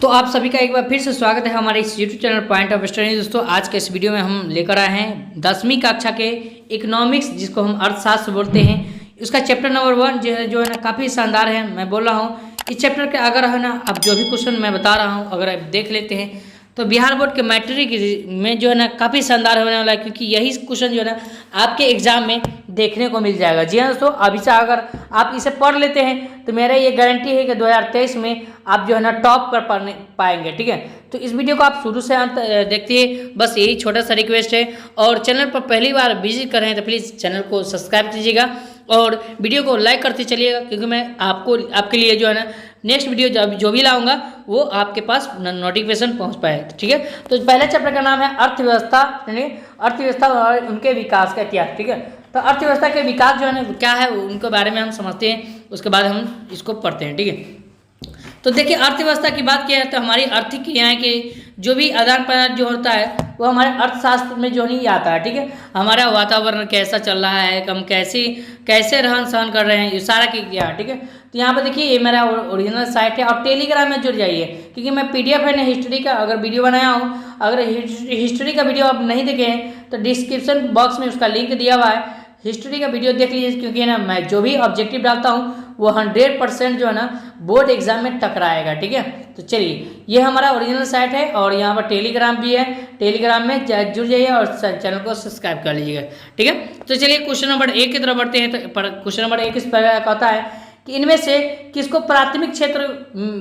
तो आप सभी का एक बार फिर से स्वागत है हमारे इस YouTube channel point of study. दोस्तों आज के इस वीडियो में हम लेकर आए हैं 10वीं कक्षा के इकोनॉमिक्स, जिसको हम अर्थशास्त्र बोलते हैं। उसका चैप्टर नंबर 1 जो है ना काफ़ी शानदार है। मैं बोल रहा हूँ इस चैप्टर के अगर है ना अब जो भी क्वेश्चन मैं बता रहा हूँ अगर आप देख लेते हैं तो बिहार बोर्ड के मैट्रिक में जो है ना काफ़ी शानदार होने वाला है, क्योंकि यही क्वेश्चन जो है ना आपके एग्जाम में देखने को मिल जाएगा। जी हाँ दोस्तों, अभी से अगर आप इसे पढ़ लेते हैं तो मेरा ये गारंटी है कि 2023 में आप जो है ना टॉप कर पाएंगे। ठीक है, तो इस वीडियो को आप शुरू से अंत देखिए, बस यही छोटा सा रिक्वेस्ट है। और चैनल पर पहली बार विजिट कर रहे हैं तो प्लीज़ चैनल को सब्सक्राइब कीजिएगा और वीडियो को लाइक करते चलिएगा, क्योंकि मैं आपके लिए जो है ना नेक्स्ट वीडियो जो भी लाऊंगा वो आपके पास नोटिफिकेशन पहुंच पाए। ठीक है, तो पहले चैप्टर का नाम है अर्थव्यवस्था, अर्थव्यवस्था और उनके विकास का इतिहास। ठीक है, तो अर्थव्यवस्था के विकास जो है ना क्या है उनके बारे में हम समझते हैं, उसके बाद हम इसको पढ़ते हैं। ठीक है, तो देखिए अर्थव्यवस्था की बात किया है तो हमारी आर्थिक क्रियाएं के जो भी आदान प्रदान जो होता है वो हमारे अर्थशास्त्र में जो नहीं आता है। ठीक है, हमारा वातावरण कैसा चल रहा है, हम कैसे रहन सहन कर रहे हैं, ये सारा की क्या। ठीक है, तो यहाँ पर देखिए ये मेरा ओरिजिनल साइट है और टेलीग्राम में जुड़ जाइए, क्योंकि मैं पीडीएफ है ना हिस्ट्री का अगर वीडियो बनाया हूँ, अगर हिस्ट्री का वीडियो आप नहीं देखे हैं तो डिस्क्रिप्शन बॉक्स में उसका लिंक दिया हुआ है, हिस्ट्री का वीडियो देख लीजिए, क्योंकि ना मैं जो भी ऑब्जेक्टिव डालता हूँ वो 100% जो है ना बोर्ड एग्जाम में टकराएगा। ठीक है, तो चलिए ये हमारा ओरिजिनल साइट है और यहाँ पर टेलीग्राम भी है, टेलीग्राम में जुड़ जाइए और चैनल को सब्सक्राइब कर लीजिएगा। ठीक है, तो चलिए क्वेश्चन नंबर 1 की तरफ बढ़ते हैं। तो क्वेश्चन नंबर 1 इस प्रकार कहता है कि इनमें से किसको प्राथमिक क्षेत्र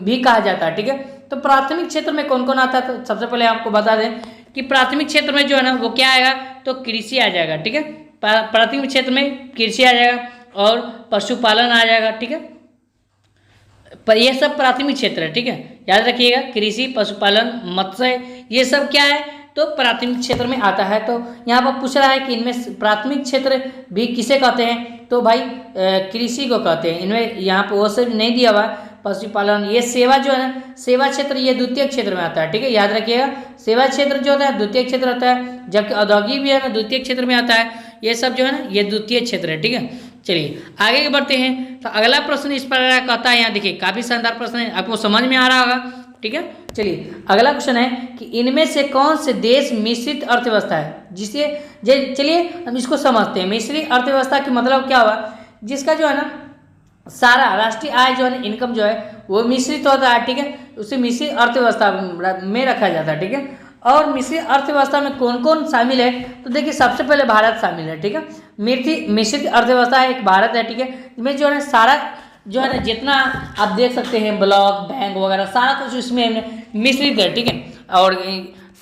भी कहा जाता है। ठीक है, तो प्राथमिक क्षेत्र में कौन कौन आता है, तो सबसे पहले आपको बता दें कि प्राथमिक क्षेत्र में जो है ना वो क्या आएगा, तो कृषि आ जाएगा। ठीक है, प्राथमिक क्षेत्र में कृषि आ जाएगा और पशुपालन आ जाएगा। ठीक है, पर ये सब प्राथमिक क्षेत्र है। ठीक है, याद रखिएगा कृषि, पशुपालन, मत्स्य ये सब क्या है तो प्राथमिक क्षेत्र में आता है। तो यहाँ पर पूछ रहा है कि इनमें प्राथमिक क्षेत्र भी किसे कहते हैं, तो भाई कृषि को कहते हैं। इनमें यहाँ पर वो सब नहीं दिया हुआ, पशुपालन, ये सेवा जो है ना सेवा क्षेत्र ये द्वितीय क्षेत्र में आता है। ठीक है, याद रखिएगा सेवा क्षेत्र जो होता है द्वितीय क्षेत्र होता है, जबकि औद्योगिक भी है ना द्वितीय क्षेत्र में आता है। ये सब जो है ना ये द्वितीय क्षेत्र है। ठीक है, चलिए आगे बढ़ते हैं। तो अगला प्रश्न इस पर कहता है, यहाँ देखिए काफी शानदार प्रश्न है, आपको समझ में आ रहा होगा। ठीक है, चलिए अगला क्वेश्चन है कि इनमें से कौन से देश मिश्रित अर्थव्यवस्था है, जिसे चलिए हम इसको समझते हैं। मिश्रित अर्थव्यवस्था की मतलब क्या हुआ, जिसका जो है ना सारा राष्ट्रीय आय जो है ना इनकम जो है वो मिश्रित होता है। ठीक है, उसे मिश्रित अर्थव्यवस्था में रखा जाता है। ठीक है, और मिश्रित अर्थव्यवस्था में कौन कौन शामिल है, तो देखिए सबसे पहले भारत शामिल है। ठीक है, मिश्रित अर्थव्यवस्था एक भारत है। ठीक है, इसमें जो है सारा जो है ना जितना आप देख सकते हैं ब्लॉक, बैंक वगैरह सारा कुछ इसमें मिश्रित है। ठीक है, और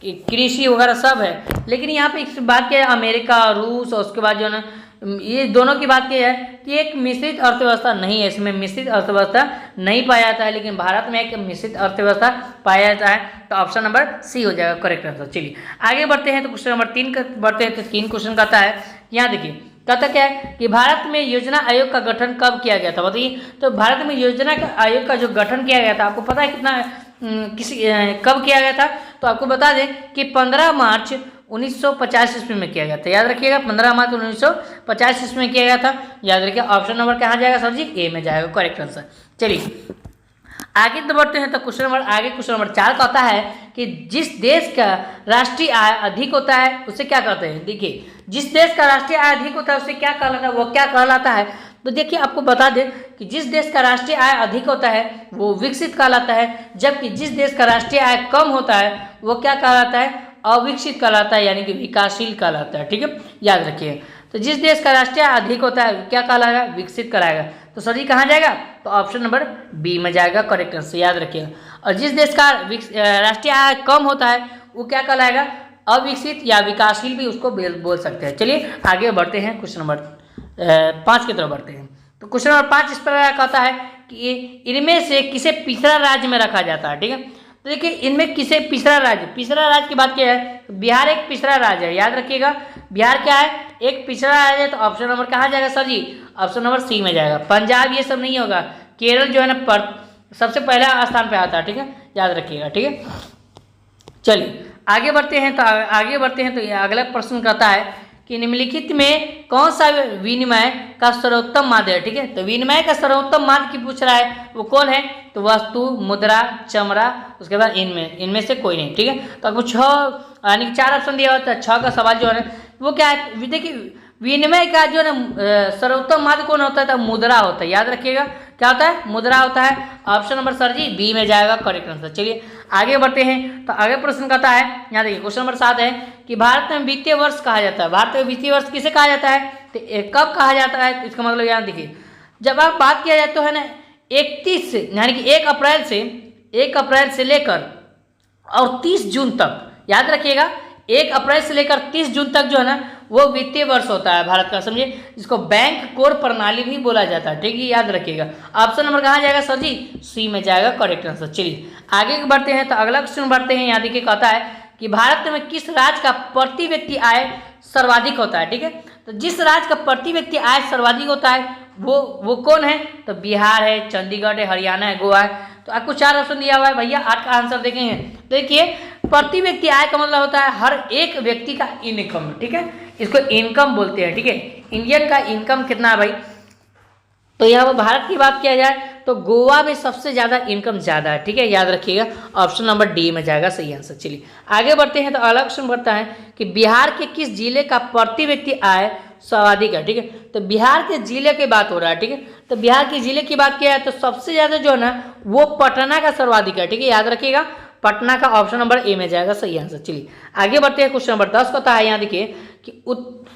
कृषि वगैरह सब है। लेकिन यहाँ पे एक बात क्या है, अमेरिका, रूस और उसके बाद जो है ना ये दोनों की बात क्या है कि एक मिश्रित अर्थव्यवस्था नहीं है, इसमें मिश्रित अर्थव्यवस्था नहीं पाया जाता है, लेकिन भारत में एक मिश्रित अर्थव्यवस्था पाया जाता है। तो ऑप्शन नंबर सी हो जाएगा करेक्ट आंसर। चलिए आगे बढ़ते हैं, तो क्वेश्चन नंबर 3 का बढ़ते हैं। तो 3 क्वेश्चन कहता है, यहाँ देखिए कहता क्या है कि भारत में योजना आयोग का गठन कब किया गया था, बताइए। तो भारत में योजना आयोग का जो गठन किया गया था, आपको पता है कितना कब किया गया था, तो आपको बता दें कि 15 मार्च 1950 ईस्वी में किया गया था। याद रखिएगा 15 मार्च 1950 ईस्वी में किया गया था। याद रखिए ऑप्शन नंबर कहाँ जाएगा सर जी, ए में जाएगा करेक्ट आंसर। चलिए आगे तो बढ़ते हैं। तो क्वेश्चन नंबर 4 कहता है कि जिस देश का राष्ट्रीय आय अधिक होता है उसे क्या कहते हैं। देखिए जिस देश का राष्ट्रीय आय अधिक होता है उसे क्या कहलाता है, वो क्या कहलाता है, तो देखिए आपको बता दें कि जिस देश का राष्ट्रीय आय अधिक होता है वो विकसित कहलाता है, जबकि जिस देश का राष्ट्रीय आय कम होता है वो क्या कहलाता है, अविकसित कहलाता है, यानी कि विकासशील कहलाता है। ठीक है, याद रखिए। तो जिस देश का राष्ट्रीय आय अधिक होता है क्या कहलाएगा, विकसित कहलाएगा। तो सर जी कहाँ जाएगा, तो ऑप्शन नंबर बी में जाएगा करेक्ट आंसर, याद रखिएगा। और जिस देश का राष्ट्रीय आय कम होता है वो क्या कहलाएगा, अविकसित या विकासशील भी उसको बोल सकते हैं। चलिए आगे बढ़ते हैं, क्वेश्चन नंबर 5 की तरफ बढ़ते हैं। तो क्वेश्चन नंबर 5 इस प्रकार कहता है कि इनमें से किसे पिछड़ा राज्य में रखा जाता है। ठीक है, तो देखिए इनमें किसे पिछड़ा राज्य की बात क्या है, तो बिहार एक पिछड़ा राज्य है। याद रखिएगा बिहार क्या है, एक पिछड़ा राज्य है। तो ऑप्शन नंबर कहाँ जाएगा सर जी, ऑप्शन नंबर सी में जाएगा। पंजाब ये सब नहीं होगा, केरल जो है ना सबसे पहला स्थान पे आता है। ठीक है, याद रखिएगा। ठीक है, चलिए आगे बढ़ते हैं। तो ये अगला प्रश्न कहता है कि निम्नलिखित में कौन सा विनिमय का सर्वोत्तम माध्य है। ठीक है, तो विनिमय का सर्वोत्तम माध्य की पूछ रहा है, वो कौन है, तो वस्तु, मुद्रा, चमड़ा, उसके बाद इनमें से कोई नहीं। ठीक है, तो आपको 6 यानी कि 4 ऑप्शन दिया होता है। 6 का सवाल जो है वो क्या है, देखिए विनिमय का जो है ना सर्वोत्तम माध्य कौन होता है, तो मुद्रा होता है। याद रखिएगा क्या होता है, मुद्रा होता है। Option number sir ji B में जाएगा करेक्ट आंसर। चलिए आगे बढ़ते हैं, तो आगे प्रश्न कहता है, यहाँ देखिए क्वेश्चन नंबर 7 है कि भारत में वित्तीय वर्ष कहा जाता है। भारत में वित्तीय वर्ष किसे कहा जाता है, तो कब कहा जाता है, तो इसका मतलब यहाँ देखिए जब आप बात किया जाए तो है ना 31 यानी कि 1 अप्रैल से लेकर और 30 जून तक, याद रखिएगा 1 अप्रैल से लेकर 30 जून तक जो है ना वो वित्तीय वर्ष होता है भारत का, समझिए, जिसको बैंक कोर प्रणाली भी बोला जाता है। ठीक है, याद रखिएगा। ऑप्शन नंबर कहाँ जाएगा सर जी, सी में जाएगा करेक्ट आंसर। चलिए आगे बढ़ते हैं, तो अगला क्वेश्चन बढ़ते हैं। यहाँ देखिए कहता है कि भारत में किस राज्य का प्रति व्यक्ति आय सर्वाधिक होता है। ठीक है, तो जिस राज्य का प्रति व्यक्ति आय सर्वाधिक होता है वो कौन है, तो बिहार है, चंडीगढ़ है, हरियाणा है, गोवा है। तो आपको 4 ऑप्शन दिया हुआ है भैया, 8 का आंसर देखेंगे। देखिए प्रति व्यक्ति आय का मतलब होता है हर एक व्यक्ति का इनकम। ठीक है, इसको इनकम बोलते हैं। ठीक है, इंडियन का इनकम कितना है भाई, तो यहाँ पर भारत की बात किया जाए तो गोवा में सबसे ज़्यादा इनकम ज़्यादा है। ठीक है, याद रखिएगा ऑप्शन नंबर डी में जाएगा सही आंसर। चलिए आगे बढ़ते हैं, तो अगला क्वेश्चन बढ़ता है कि बिहार के किस जिले का प्रति व्यक्ति आय सर्वाधिक है। ठीक है, तो बिहार के जिले की बात हो रहा है। ठीक है, तो बिहार के जिले की बात किया है तो सबसे ज़्यादा जो है ना वो पटना का सर्वाधिक है। ठीक है, याद रखिएगा पटना का ऑप्शन नंबर ए में जाएगा सही आंसर। चलिए आगे बढ़ते हैं, क्वेश्चन नंबर 10 कहता है, यहाँ देखिए कि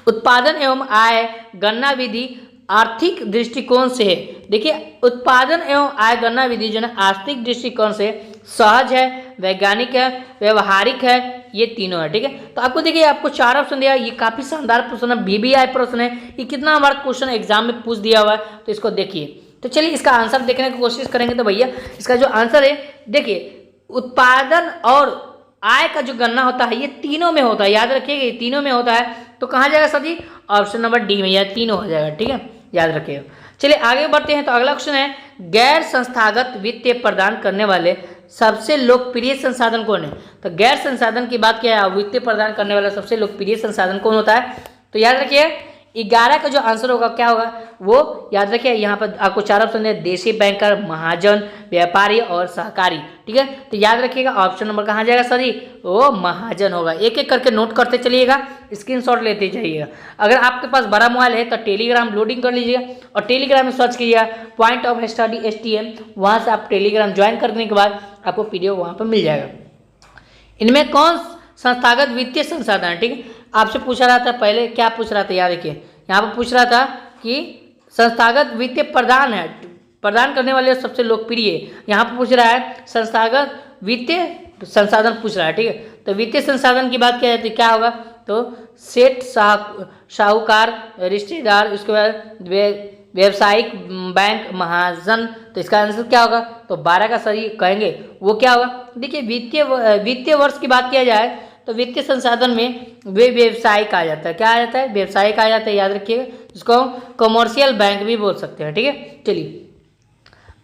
उत्पादन एवं आय गणना विधि आर्थिक दृष्टिकोण से है। देखिए उत्पादन एवं आय गणना विधि जो है आर्थिक दृष्टिकोण से सहज है, वैज्ञानिक है, व्यवहारिक है, ये तीनों है। ठीक है, तो आपको देखिए आपको 4 ऑप्शन दिया, ये काफी शानदार प्रश्न है, VBI प्रश्न है, ये कितना हमारा क्वेश्चन एग्जाम में पूछ दिया हुआ है, तो इसको देखिए। तो चलिए इसका आंसर देखने की कोशिश करेंगे। तो भैया इसका जो आंसर है देखिए उत्पादन और आय का जो गणना होता है ये तीनों में होता है, याद रखिएगा ये तीनों में होता है। तो कहाँ जाएगा सर जी, ऑप्शन नंबर डी में, यह तीनों हो जाएगा। ठीक है, याद रखिएगा। चलिए आगे बढ़ते हैं, तो अगला क्वेश्चन है गैर संस्थागत वित्तीय प्रदान करने वाले सबसे लोकप्रिय संसाधन कौन है। तो गैर संसाधन की बात किया है, वित्तीय प्रदान करने वाला सबसे लोकप्रिय संसाधन कौन होता है, तो याद रखिए 11 का जो आंसर होगा क्या होगा, वो याद रखिए यहाँ पर आपको 4 ऑप्शन है, देशी बैंकर, महाजन, व्यापारी और सहकारी। ठीक है, तो याद रखिएगा ऑप्शन नंबर कहाँ जाएगा सर जी, वो महाजन होगा। एक एक करके नोट करते चलिएगा, स्क्रीनशॉट लेते जाइएगा। अगर आपके पास बड़ा मोबाइल है तो टेलीग्राम लोडिंग कर लीजिएगा और टेलीग्राम में सर्च कीजिएगा पॉइंट ऑफ स्टडी STM, वहाँ से आप टेलीग्राम ज्वाइन करने के बाद आपको PDF वहाँ पर मिल जाएगा। इनमें कौन संस्थागत वित्तीय संसाधन है। ठीक है, आपसे पूछा रहा था पहले, क्या पूछ रहा था, याद रखिए यहाँ पर पूछ रहा था कि संस्थागत वित्तीय प्रदान करने वाले सबसे लोकप्रिय, यहाँ पर पूछ रहा है संस्थागत वित्तीय संसाधन पूछ रहा है। ठीक है, तो वित्तीय संसाधन की बात किया जाए तो क्या होगा, तो सेठ, साहूकार, रिश्तेदार, उसके बाद व्यावसायिक, बैंक, महाजन। तो इसका आंसर क्या होगा, तो 12 का सही कहेंगे वो क्या होगा। देखिए वित्तीय वर्ष की बात किया जाए तो वित्तीय संसाधन में वे व्यवसायिक आ जाता है, क्या आ जाता है, व्यवसायिक आ जाता है, याद रखिएगा, जिसको कमर्शियल बैंक भी बोल सकते हैं। ठीक है, चलिए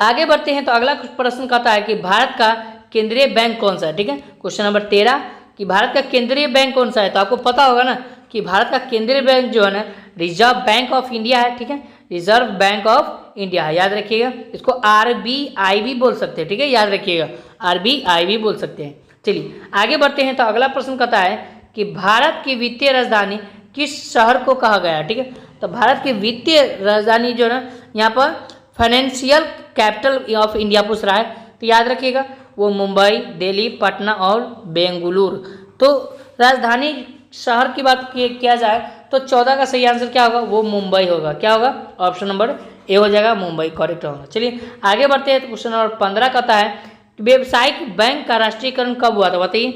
आगे बढ़ते हैं, तो अगला प्रश्न कहता है कि भारत का केंद्रीय बैंक कौन सा है। ठीक है, क्वेश्चन नंबर 13 कि भारत का केंद्रीय बैंक कौन सा है, तो आपको पता होगा ना कि भारत का केंद्रीय बैंक जो है ना रिजर्व बैंक ऑफ इंडिया है। ठीक है, रिजर्व बैंक ऑफ इंडिया है, याद रखिएगा, इसको RBI भी बोल सकते हैं। ठीक है, याद रखिएगा RBI भी बोल सकते हैं। चलिए आगे बढ़ते हैं, तो अगला प्रश्न कहता है कि भारत की वित्तीय राजधानी किस शहर को कहा गया है। ठीक है, तो भारत की वित्तीय राजधानी जो है ना यहाँ पर फाइनेंशियल कैपिटल ऑफ इंडिया पूछ रहा है, तो याद रखिएगा वो मुंबई, दिल्ली, पटना और बेंगलुरु। तो राजधानी शहर की बात किया जाए तो 14 का सही आंसर क्या होगा, वो मुंबई होगा। क्या होगा, ऑप्शन नंबर ए हो जाएगा, मुंबई करेक्ट होगा। चलिए आगे बढ़ते हैं, तो क्वेश्चन नंबर 15 कहता है व्यावसायिक बैंक का राष्ट्रीयकरण कब हुआ था, बताइए।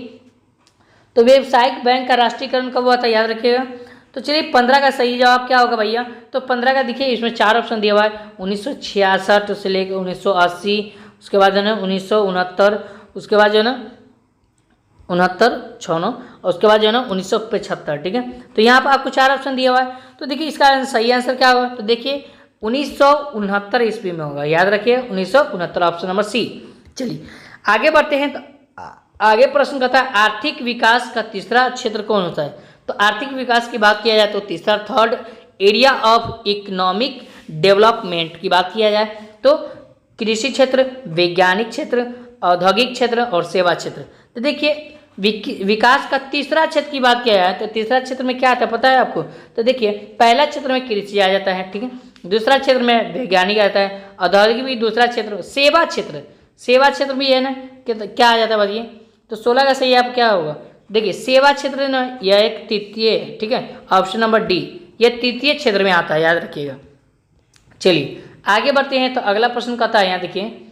तो व्यावसायिक बैंक का राष्ट्रीयकरण कब हुआ था, याद रखिएगा। तो चलिए 15 का सही जवाब क्या होगा भैया, तो 15 का देखिए इसमें 4 ऑप्शन दिया हुआ है, 1966 से लेकर 1980, उसके बाद जो है ना 1969, उसके बाद जो है ना 69 और उसके बाद जो है ना 1975। ठीक है, तो यहाँ पर आपको 4 ऑप्शन दिया हुआ है, तो देखिए इसका सही आंसर क्या होगा, तो देखिए 1969 ईस्वी में होगा, याद रखिए 1969, ऑप्शन नंबर सी। चलिए आगे बढ़ते हैं, तो आगे प्रश्न कहता है आर्थिक विकास का तीसरा क्षेत्र कौन होता है। तो आर्थिक विकास की बात किया जाए तो तीसरा, third area of economic development की बात किया जाए तो कृषि क्षेत्र, वैज्ञानिक क्षेत्र, औद्योगिक क्षेत्र और सेवा क्षेत्र। तो देखिए विकास का तीसरा क्षेत्र की बात किया जाए तो तीसरा क्षेत्र में क्या आता है पता है आपको? तो देखिए पहला क्षेत्र में कृषि आ जाता है, ठीक है, दूसरा क्षेत्र में वैज्ञानिक आता है, औद्योगिक भी दूसरा क्षेत्र, सेवा क्षेत्र, सेवा क्षेत्र भी है ना, क्या आ जाता है बताइए? तो 16 का सही आप क्या होगा? देखिए सेवा क्षेत्र ना यह एक तृतीय है, ठीक है, ऑप्शन नंबर डी, यह तृतीय क्षेत्र में आता है, याद रखिएगा। चलिए आगे बढ़ते हैं तो अगला प्रश्न कहता है, यहाँ देखिए,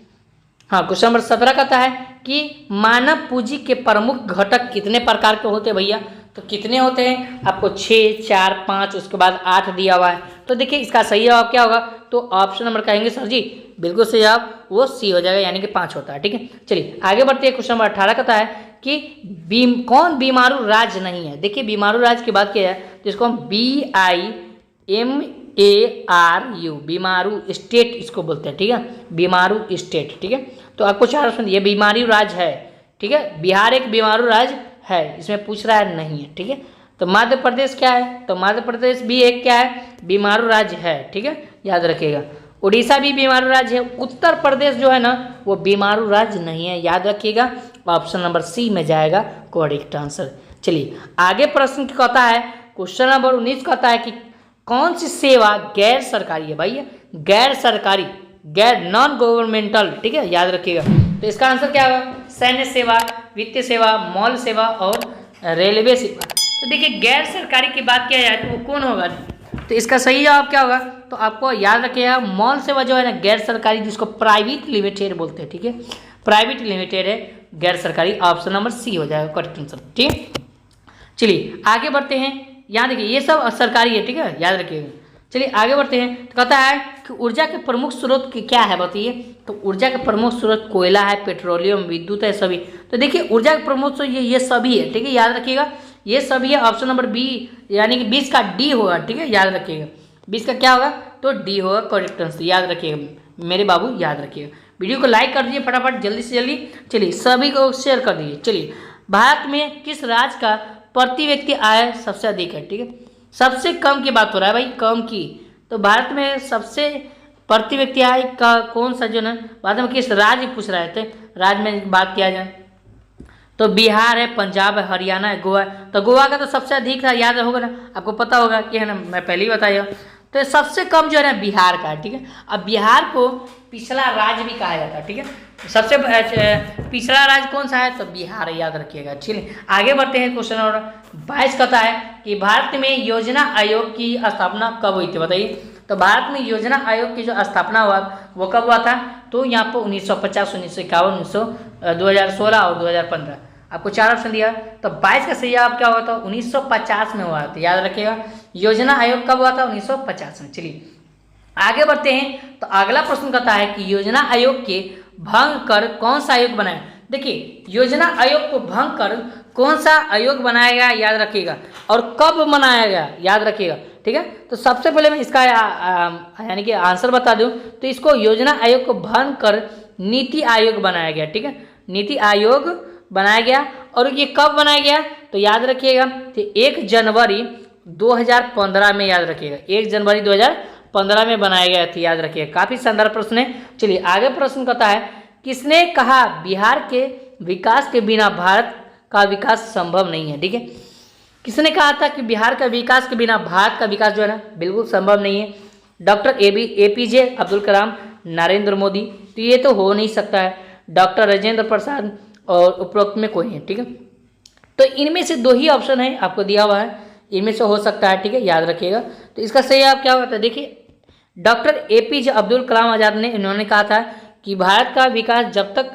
हाँ क्वेश्चन नंबर 17 कहता है कि मानव पूंजी के प्रमुख घटक कितने प्रकार के होते हैं भैया? तो कितने होते हैं? आपको 6, 4, 5 उसके बाद 8 दिया हुआ है। तो देखिए इसका सही जवाब क्या होगा? तो ऑप्शन नंबर कहेंगे सर जी, बिल्कुल सही जवाब वो सी हो जाएगा, यानी कि 5 होता है, ठीक है। चलिए आगे बढ़ते हैं, क्वेश्चन नंबर 18 कहता है कि कौन बीमारू राज्य नहीं है? देखिए बीमारू राज्य की बात किया जाए तो इसको हम BIMARU बीमारू स्टेट इसको बोलते हैं, ठीक है, बीमारू स्टेट, ठीक है। तो आपको 4 ऑप्शन दिए, बीमारू राज्य है, ठीक है, बिहार एक बीमारू राज्य है, इसमें पूछ रहा है नहीं है, ठीक है। तो मध्य प्रदेश क्या है? तो मध्य प्रदेश भी एक क्या है? बीमारू राज्य है, ठीक है, याद रखिएगा। उड़ीसा भी बीमारू राज्य है। उत्तर प्रदेश जो है ना वो बीमारू राज्य नहीं है, याद रखिएगा। ऑप्शन नंबर सी में जाएगा करेक्ट आंसर। चलिए आगे प्रश्न कहता है, क्वेश्चन नंबर 19 कहता है कि कौन सी सेवा गैर सरकारी है? भाई गैर सरकारी, गैर नॉन गवर्नमेंटल, ठीक है, याद रखिएगा। तो इसका आंसर क्या होगा? सैन्य सेवा, वित्तीय सेवा, मॉल सेवा और रेलवे सेवा। तो देखिए गैर सरकारी की बात किया जाए तो वो कौन होगा? तो इसका सही जवाब क्या होगा? तो आपको याद रखिएगा मॉल सेवा जो है ना गैर सरकारी, जिसको प्राइवेट लिमिटेड बोलते हैं, ठीक है, प्राइवेट लिमिटेड है गैर सरकारी। ऑप्शन नंबर सी हो जाएगा करेक्ट आंसर, ठीक है। चलिए आगे बढ़ते हैं, यहाँ देखिए ये सब सरकारी है, ठीक है, याद रखिएगा। चलिए आगे बढ़ते हैं, तो कहता है कि ऊर्जा के प्रमुख स्रोत क्या है बताइए? तो ऊर्जा के प्रमुख स्रोत कोयला है, पेट्रोलियम, विद्युत है, सभी। तो देखिए ऊर्जा के प्रमुख स्रोत ये सभी है, ठीक है, याद रखिएगा, ये सभी है। ऑप्शन नंबर बी यानी कि 20 का डी होगा, ठीक है, याद रखिएगा। 20 का क्या होगा? तो डी होगा करेक्ट आंसर, याद रखिएगा मेरे बाबू, याद रखिएगा। वीडियो को लाइक कर दीजिए फटाफट, जल्दी से जल्दी। चलिए सभी को शेयर कर दीजिए। चलिए भारत में किस राज्य का प्रति व्यक्ति आय सबसे अधिक है? ठीक है, सबसे कम की बात हो रहा है भाई, कम की। तो भारत में सबसे प्रति व्यक्ति आय का कौन सा जो है भारत में किस राज्य पूछ रहे थे? राज्य में बात किया जाए तो बिहार है, पंजाब है, हरियाणा है, गोवा है। तो गोवा का तो सबसे अधिक था, याद होगा ना, आपको पता होगा कि है ना, मैं पहले ही बताया। तो सबसे कम जो है ना बिहार का है, ठीक है। अब बिहार को पिछला राज्य भी कहा जाता है, ठीक है। सबसे पिछला राज्य कौन सा है? तो बिहार है, याद रखिएगा। चलिए आगे बढ़ते हैं, क्वेश्चन नंबर 22 कहता है कि भारत में योजना आयोग की स्थापना कब हुई थी बताइए? तो भारत में योजना आयोग की जो स्थापना हुआ वो कब हुआ था? तो यहाँ पर 1950, 1951, 2016 और 2015। आपको 4 ऑप्शन दिया, तो 22 का सही जवाब क्या हुआ था? 1950 में हुआ था, याद रखिएगा। योजना आयोग कब हुआ था? 1950 में। चलिए आगे बढ़ते हैं, तो अगला प्रश्न कहता है कि योजना आयोग के भंग कर कौन सा आयोग बनाया? देखिए योजना आयोग को भंग कर कौन सा आयोग बनाया गया, याद रखिएगा, और कब बनाया गया, याद रखिएगा, ठीक है। तो सबसे पहले मैं इसका यानी कि आंसर बता दूं, तो इसको योजना आयोग को भंग कर नीति आयोग बनाया गया, ठीक है, नीति आयोग बनाया गया। और ये कब बनाया गया? तो याद रखिएगा, तो 1 जनवरी 2015 में, याद रखिएगा, 1 जनवरी 2015 में बनाया गया था, याद रखिएगा। काफी शानदार प्रश्न है। चलिए आगे प्रश्न कहता है, किसने कहा बिहार के विकास के बिना भारत का विकास संभव नहीं है? ठीक है, किसने कहा था कि बिहार का विकास के बिना भारत का विकास जो है ना बिल्कुल संभव नहीं है? Doctor APJ Abdul Kalam, Narendra Modi. तो ये तो हो नहीं सकता है, डॉक्टर राजेंद्र प्रसाद और उपरोक्त में कोई है, ठीक है। तो इनमें से 2 ही ऑप्शन है, आपको दिया हुआ है, इनमें से हो सकता है, ठीक है, याद रखिएगा। तो इसका सही जवाब क्या होता है? देखिए डॉक्टर APJ अब्दुल कलाम आज़ाद ने, इन्होंने कहा था कि भारत का विकास जब तक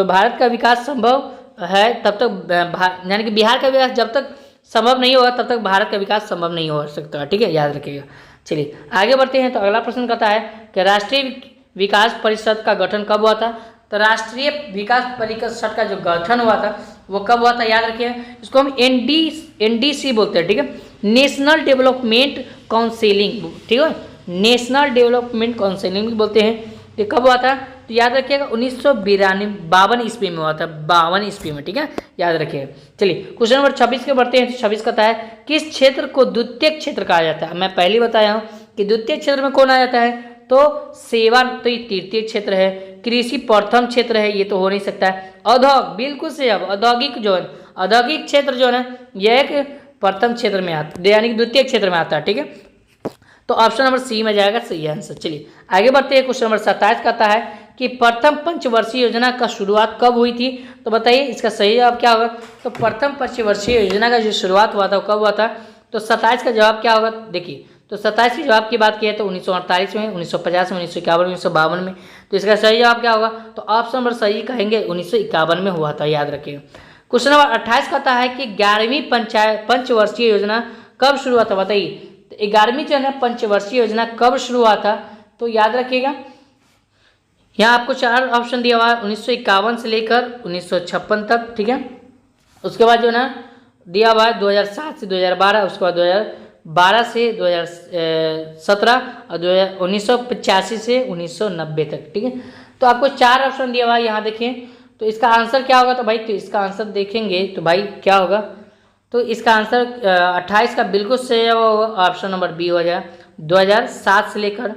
भारत का विकास संभव है तब तक, यानी कि बिहार का विकास जब तक संभव नहीं होगा तब तक भारत का विकास संभव नहीं हो सकता, ठीक है, याद रखिएगा। चलिए आगे बढ़ते हैं, तो अगला प्रश्न कहता है कि राष्ट्रीय विकास परिषद का गठन कब हुआ था? तो राष्ट्रीय विकास परिषद का जो गठन हुआ था वो कब हुआ था, याद रखिए। इसको हम NDC बोलते हैं, ठीक है, नेशनल डेवलपमेंट काउंसिलिंग, ठीक है, नेशनल डेवलपमेंट काउंसिलिंग बोलते हैं। ये कब हुआ था? तो याद रखिएगा 1952 ईस्वी में हुआ था, 52 ईस्वी में, ठीक है, याद रखिएगा। चलिए क्वेश्चन नंबर 26 के बढ़ते हैं। तो 26 कहता है किस क्षेत्र को द्वितीयक क्षेत्र कहा जाता है। मैं पहले ही बताया हूँ कि द्वितीय क्षेत्र में कौन आ जाता है, तो सेवा, तो ये तृतीय क्षेत्र है। कृषि प्रथम क्षेत्र है, ये तो हो नहीं सकता है। औद्योगिक, बिल्कुल से, अब औद्योगिक जो है, औद्योगिक क्षेत्र जो है यह एक प्रथम क्षेत्र में आता है, यानी कि द्वितीय क्षेत्र में आता है, ठीक है। तो ऑप्शन नंबर सी में जाएगा सही आंसर। चलिए आगे बढ़ते हैं। क्वेश्चन नंबर 27 कहता है कि प्रथम पंचवर्षीय योजना का शुरुआत कब हुई थी। तो बताइए इसका सही जवाब क्या होगा। तो प्रथम पंचवर्षीय योजना का जो शुरुआत हुआ था वो कब हुआ था। तो 27 का जवाब क्या होगा, देखिए तो 27 के जवाब की बात की है तो 1948 में, 1950 में, 1951 में, 1952 में। तो इसका सही जवाब क्या होगा, तो ऑप्शन नंबर सही कहेंगे 1951 में हुआ था, याद रखिएगा। क्वेश्चन नंबर 28 कहता है कि 11वीं पंचवर्षीय योजना कब शुरू हुआ था। बताइए तो 11वीं जो है पंचवर्षीय योजना कब शुरू हुआ था। तो याद रखिएगा यहाँ आपको 4 ऑप्शन दिया हुआ है, 1951 से लेकर 1956 तक, ठीक है। उसके बाद जो है ना दिया हुआ है 2007 से 2012, उसके बाद 2012 से 2017 और 1985 से 1990 तक, ठीक है। तो आपको 4 ऑप्शन दिया हुआ है, यहाँ देखिए। तो इसका आंसर क्या होगा, तो भाई तो इसका आंसर देखेंगे तो भाई क्या होगा, तो इसका आंसर 28 का बिल्कुल सही होगा, ऑप्शन नंबर बी हो जाएगा। 2007 से लेकर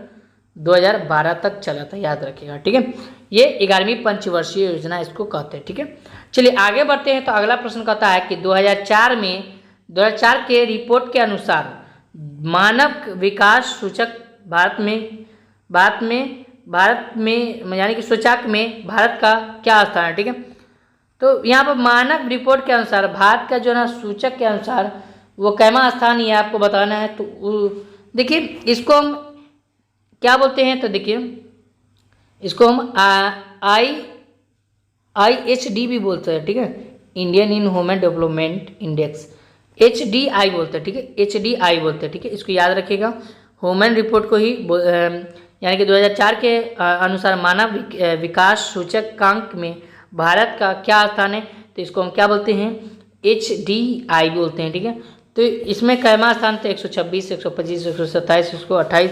2012 तक चला था, याद रखिएगा, ठीक है। ये 11वीं पंचवर्षीय योजना इसको कहते हैं, ठीक है। चलिए आगे बढ़ते हैं। तो अगला प्रश्न कहता है कि 2004 के रिपोर्ट के अनुसार मानव विकास सूचक भारत में यानी कि सूचकांक में भारत का क्या स्थान है, ठीक है। तो यहाँ पर मानव रिपोर्ट के अनुसार भारत का जो है ना सूचक के अनुसार वो कैमा स्थान ये आपको बताना है। तो देखिए इसको हम क्या बोलते हैं, तो देखिए इसको हम IHD भी बोलते हैं, ठीक है, Indian in human development index, HDI बोलते हैं, ठीक है, HDI बोलते हैं, ठीक है। इसको याद रखिएगा। ह्यूमन रिपोर्ट को ही यानी कि 2004 के अनुसार मानव विकास सूचकांक में भारत का क्या स्थान है। तो इसको हम क्या बोलते हैं, HDI बोलते हैं, ठीक है। तो इसमें कैमा स्थान तो 126, 125, 127, 128।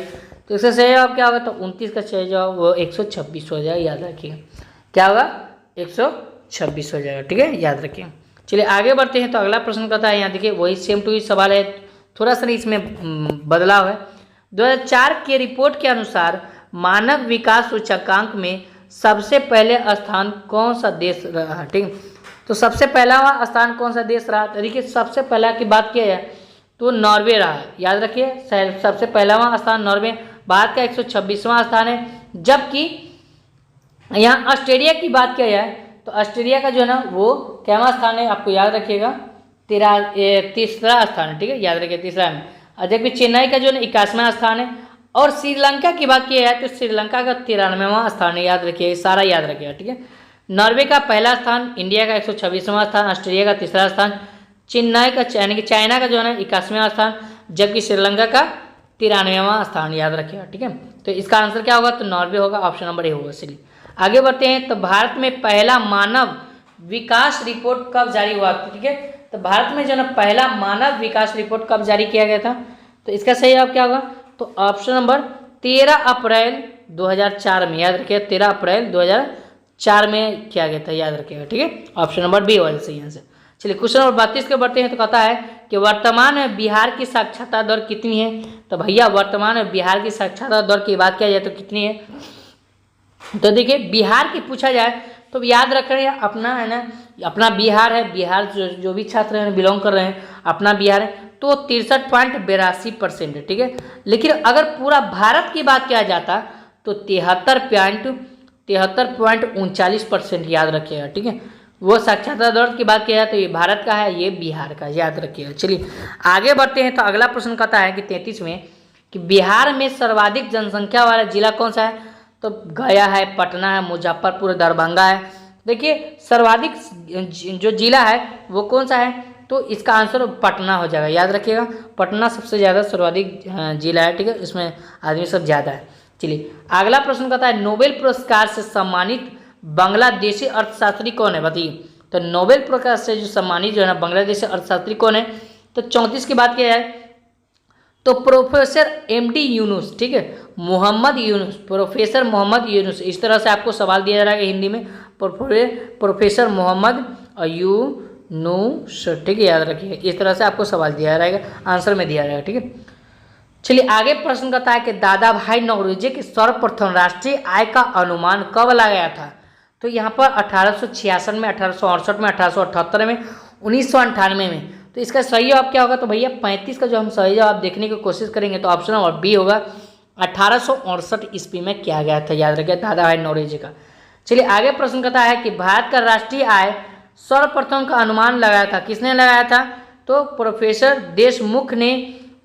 तो इसका सही जवाब क्या होगा, तो 29 का सही जवाब वो 126 हो जाएगा, याद रखिएगा। क्या होगा, 126 हो जाएगा, ठीक है, याद रखिए। चलिए आगे बढ़ते हैं। तो अगला प्रश्न कहता है, यहाँ देखिए वही सेम टू ही सवाल है, थोड़ा सा इसमें बदलाव है। 2004 के रिपोर्ट के अनुसार मानव विकास सूचकांक में सबसे पहले स्थान कौन सा देश रहा, ठीक है। तो सबसे पहला स्थान कौन सा देश रहा, तो देखिए सबसे पहला की बात किया जाए तो नॉर्वे रहा है, याद रखिए। सबसे पहला स्थान नॉर्वे, भारत का 126वां स्थान है। जबकि यहाँ ऑस्ट्रेलिया की बात किया जाए तो ऑस्ट्रेलिया का जो है ना वो कैवा स्थान है, आपको याद रखिएगा, तीसरा स्थान है, ठीक है, याद रखिए तीसरा में। और जबकि चेन्नई का जो है 21वां स्थान है। और श्रीलंका की बात की जाए तो श्रीलंका का 93वां स्थान है, याद रखिए, सारा याद रखिएगा, ठीक है। नॉर्वे का पहला स्थान, इंडिया का 126वां स्थान, ऑस्ट्रेलिया का तीसरा स्थान, चेन्नई का यानी कि चाइना का जो है ना 81वां स्थान, जबकि श्रीलंका का 93वां स्थान, याद रखिएगा, ठीक है। तो इसका आंसर क्या होगा, तो नॉर्वे होगा, ऑप्शन नंबर ए होगा। चलिए आगे बढ़ते हैं। तो भारत में पहला मानव विकास रिपोर्ट कब जारी हुआ, ठीक है। तो भारत में जो है ना पहला मानव विकास रिपोर्ट कब जारी किया गया था। तो इसका सही जवाब क्या होगा, तो ऑप्शन नंबर 13 अप्रैल 2004 में, याद रखिएगा, 13 अप्रैल 2004 में किया गया था, याद रखिएगा, ठीक है, ऑप्शन नंबर बी होगा सही आंसर। चलिए क्वेश्चन नंबर 32 के बढ़ते हैं। तो कहता है कि वर्तमान में बिहार की साक्षरता दर कितनी है। तो भैया वर्तमान में बिहार की साक्षरता दर की बात किया जाए तो कितनी है। तो देखिए बिहार की पूछा जाए तो याद रख रहे हैं अपना है ना, अपना बिहार है, बिहार जो भी छात्र हैं बिलोंग कर रहे हैं अपना बिहार है, तो 63.82% है, ठीक है। लेकिन अगर पूरा भारत की बात किया जाता तो 73.39%, याद रखिएगा, ठीक है। वो साक्षरता दर की बात किया जाए तो ये भारत का है, ये बिहार का, याद रखिएगा। चलिए आगे बढ़ते हैं। तो अगला प्रश्न कहता है कि 33 में कि बिहार में सर्वाधिक जनसंख्या वाला जिला कौन सा है। तो गया है, पटना है, मुजफ्फरपुर, दरभंगा है। देखिए सर्वाधिक जो जिला है वो कौन सा है, तो इसका आंसर पटना हो जाएगा, याद रखिएगा, पटना सबसे ज़्यादा सर्वाधिक जिला है, ठीक है, इसमें आदमी सब ज़्यादा है। चलिए अगला प्रश्न कहता है नोबेल पुरस्कार से सम्मानित बांग्लादेशी अर्थशास्त्री कौन है, बताइए। तो नोबेल पुरस्कार से जो सम्मानित जो है ना बांग्लादेशी अर्थशास्त्री कौन है। तो 34 की बात किया जाए तो प्रोफेसर एमडी यूनुस, ठीक है, मोहम्मद यूनुस, प्रोफेसर मोहम्मद यूनुस, इस तरह से आपको सवाल दिया जा रहा है हिंदी में, प्रोफेसर मोहम्मद यूनुस, ठीक है, याद रखिए, इस तरह से आपको सवाल दिया रहेगा, आंसर में दिया रहेगा, ठीक है। चलिए आगे प्रश्न करता है कि दादा भाई नौरोजी के सर्वप्रथम राष्ट्रीय आय का अनुमान कब लगाया था। तो यहाँ पर 1866 में, 1868 में, 1878 में, 1998 में। तो इसका सही जवाब क्या होगा, तो भैया 35 का जो हम सही जवाब देखने की कोशिश करेंगे तो ऑप्शन नंबर बी होगा, 1868 ईस्वी में किया गया था, याद रखिए, दादा भाई नौरोजी का। चलिए आगे प्रश्न करता है कि भारत का राष्ट्रीय आय सर्वप्रथम का अनुमान लगाया था, किसने लगाया था, तो प्रोफेसर देशमुख ने,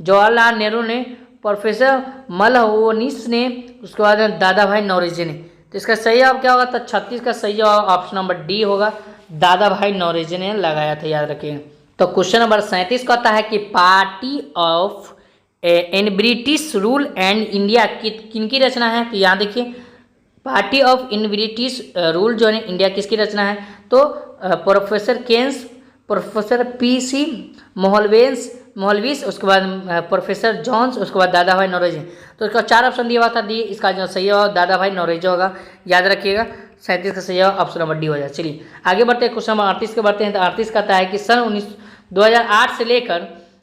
जवाहरलाल नेहरू ने, प्रोफेसर मलहोनीस ने, उसके बाद दादा भाई नौरोजी ने। तो इसका सही जवाब क्या होगा, तो 36 का सही जवाब ऑप्शन नंबर डी होगा, दादा भाई नौरोजी ने लगाया था, याद रखिए। तो क्वेश्चन नंबर 37 कहता है कि party of in British rule and India किनकी रचना है। तो यहाँ देखिए, party of in British rule जो है इंडिया किसकी रचना है, तो प्रोफेसर केन्स, प्रोफेसर पीसी मोहलविस, उसके बाद प्रोफेसर जॉन्स, उसके बाद दादा भाई नौरोजी। तो इसका 4 ऑप्शन दिया हुआ था, दी इसका जो सही जवाब दादा भाई नौरोजी होगा, याद रखिएगा। 37 का सही जवाब ऑप्शन नंबर डी हो जाए। चलिए आगे बढ़ते हैं, क्वेश्चन नंबर 38 के बढ़ते हैं। तो 38 कहता है कि सन 2008 से लेकर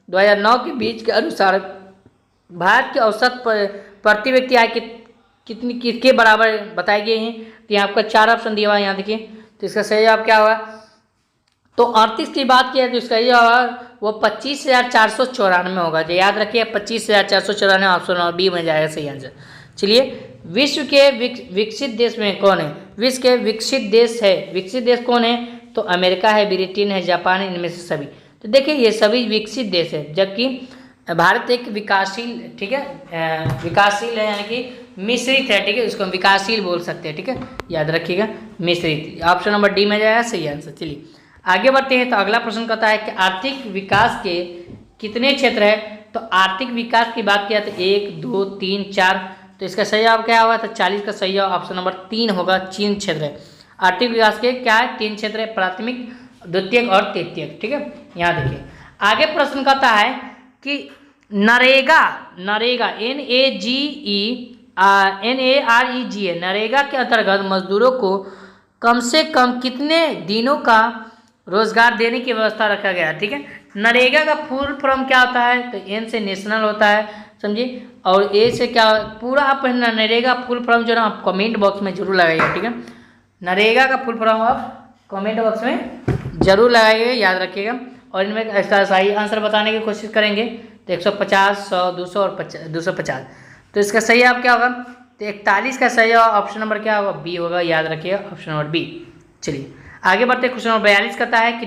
2009 के बीच के अनुसार भारत के औसत प्रति व्यक्ति आय कितनी किसके बराबर बताए गए हैं। तो यहाँ आपका 4 ऑप्शन दिया हुआ है, यहाँ देखिए। तो इसका सही जवाब क्या होगा, तो 38 की बात किया तो इसका जवाब वो 25,494 होगा, जो याद रखिए 25,494 ऑप्शन नंबर बी में जाएगा सही आंसर। चलिए विश्व के विकसित देश में कौन है, विश्व के विकसित देश कौन है, तो अमेरिका है, ब्रिटेन है, जापान है, इनमें से सभी। तो देखिए ये सभी विकसित देश है, जबकि भारत एक विकासशील, ठीक है, विकासशील है, यानी कि मिश्रित है, ठीक है, उसको हम विकासशील बोल सकते हैं, ठीक है, याद रखिएगा, मिश्रित, ऑप्शन नंबर डी में जाएगा सही आंसर। चलिए आगे बढ़ते हैं। तो अगला प्रश्न कहता है कि आर्थिक विकास के कितने क्षेत्र है। तो आर्थिक विकास की बात किया तो 1, 2, 3, 4। तो इसका सही जवाब क्या होगा, तो 40 का सही जवाब ऑप्शन नंबर 3 होगा, 3 क्षेत्र है। आर्थिक विकास के क्या है, 3 क्षेत्र है, प्राथमिक, द्वितीयक और तृतीयक, ठीक है। यहाँ देखिए आगे प्रश्न कहता है कि नरेगा NAREGA नरेगा के अंतर्गत मजदूरों को कम से कम कितने दिनों का रोजगार देने की व्यवस्था रखा गया, ठीक है। नरेगा का फुल फॉर्म क्या होता है, तो एन से नेशनल होता है, समझिए, और ए से क्या, पूरा आप नरेगा फुल फॉर्म जो ना आप कमेंट बॉक्स में जरूर लगाइएगा, ठीक है। नरेगा का फुल फॉर्म आप कमेंट बॉक्स में जरूर लगाइएगा, याद रखिएगा। और इनमें इसका सही आंसर बताने की कोशिश करेंगे तो 150, 100, 200 और 250। तो इसका सही जवाब क्या होगा, तो 41 का सही जवाब ऑप्शन नंबर क्या होगा, बी होगा, याद रखिएगा, ऑप्शन नंबर बी। चलिए आगे बढ़ते हैं। क्वेश्चन नंबर 42 कहता है कि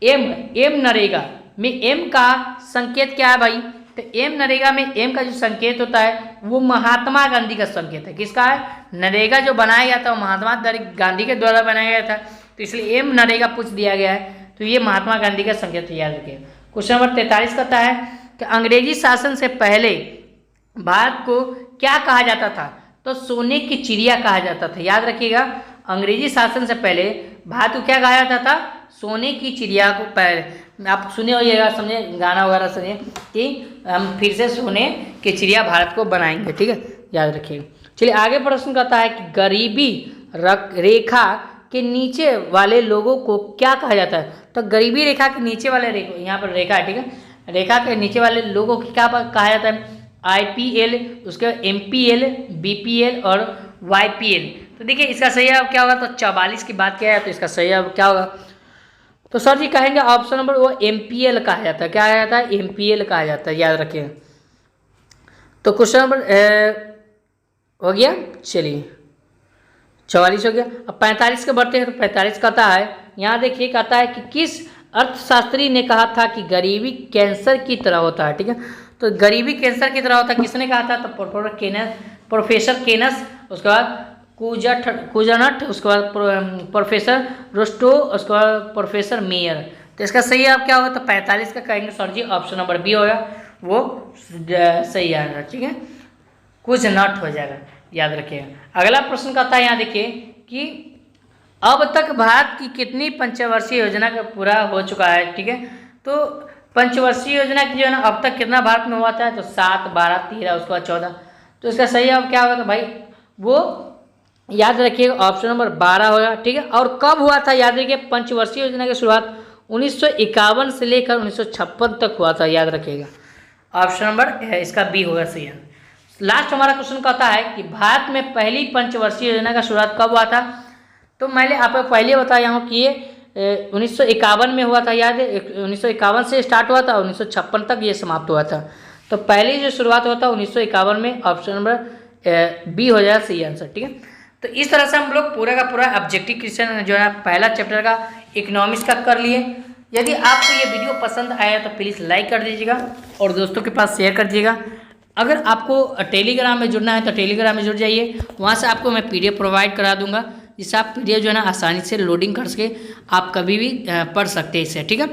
एम नरेगा में एम का संकेत क्या है भाई। तो एम नरेगा में एम का जो संकेत होता है वो महात्मा गांधी का संकेत है। किसका है, नरेगा जो बनाया गया था वो महात्मा गांधी के द्वारा बनाया गया था, तो इसलिए एम नरेगा पूछ दिया गया है, तो ये महात्मा गांधी का संकेत याद रखिए। क्वेश्चन नंबर 43 कहता है कि अंग्रेजी शासन से पहले भारत को क्या कहा जाता था। तो सोने की चिड़िया कहा जाता था, याद रखिएगा। अंग्रेजी शासन से पहले भारत को क्या कहा जाता था, सोने की चिड़िया को। पहले आप सुने होइएगा, समझे, गाना वगैरह सुनिए कि हम फिर से सोने की चिड़िया भारत को बनाएंगे, ठीक है, याद रखिएगा। चलिए आगे प्रश्न करता है कि गरीबी रेखा के नीचे वाले लोगों को क्या कहा जाता है। तो गरीबी रेखा के नीचे वाले यहाँ पर रेखा है, ठीक है, रेखा के नीचे वाले लोगों को क्या कहा जाता है, IPL, उसके MPL, BPL और YPL। तो देखिए इसका सही जवाब क्या होगा, तो 44 की बात किया है तो इसका सही जवाब क्या होगा, तो सर जी कहेंगे ऑप्शन नंबर वो MPL कहा जाता है। क्या कहा जाता है, MPL कहा जाता है, याद रखिए। तो क्वेश्चन नंबर हो गया, चलिए 44 हो गया। अब 45 के बढ़ते हैं। तो 45 कहता है, यहाँ देखिए कहता है कि किस अर्थशास्त्री ने कहा था कि गरीबी कैंसर की तरह होता है, ठीक है। तो गरीबी कैंसर की तरह होता है, किसने कहा था, तो प्रोफेसर केनस, उसके बाद कुजनट, उसके बाद प्रोफेसर रोस्टो, उसके बाद प्रोफेसर मेयर। तो इसका सही जवाब क्या होगा, तो 45 का कहेंगे सर जी ऑप्शन नंबर बी होगा, वो सही आएगा, ठीक है, कुजनट हो जाएगा, याद रखिएगा। अगला प्रश्न कहता है, यहाँ देखिए कि अब तक भारत की कितनी पंचवर्षीय योजना का पूरा हो चुका है, ठीक है। तो पंचवर्षीय योजना की जो है ना अब तक कितना भारत में हुआ था, तो 7, 12, 13, उसके बाद 14। तो इसका सही अब क्या होगा भाई, वो याद रखिएगा ऑप्शन नंबर 12 होगा। ठीक है, और कब हुआ था याद रखिए, पंचवर्षीय योजना की शुरुआत 1951 से लेकर 1956 तक हुआ था, याद रखिएगा। ऑप्शन नंबर इसका बी होगा सही। लास्ट हमारा क्वेश्चन कहता है कि भारत में पहली पंचवर्षीय योजना का शुरुआत कब हुआ था। तो मैंने आपको पहले बताया हूँ कि ये 1951 में हुआ था, याद है 1951 से स्टार्ट हुआ था, 1956 तक ये समाप्त हुआ था। तो पहली जो शुरुआत हुआ था 1951 में, ऑप्शन नंबर बी हो जाएगा सही आंसर। ठीक है, तो इस तरह से हम लोग पूरा का पूरा ऑब्जेक्टिव क्वेश्चन जो है पहला चैप्टर का इकोनॉमिक्स का कर लिए। यदि आपको ये वीडियो पसंद आया तो प्लीज़ लाइक कर दीजिएगा और दोस्तों के पास शेयर कर दीजिएगा। अगर आपको टेलीग्राम में जुड़ना है तो टेलीग्राम में जुड़ जाइए, वहाँ से आपको मैं PDF प्रोवाइड करा दूंगा, जिससे आप PDF जो है ना आसानी से लोडिंग कर सके, आप कभी भी पढ़ सकते हैं इसे। ठीक है।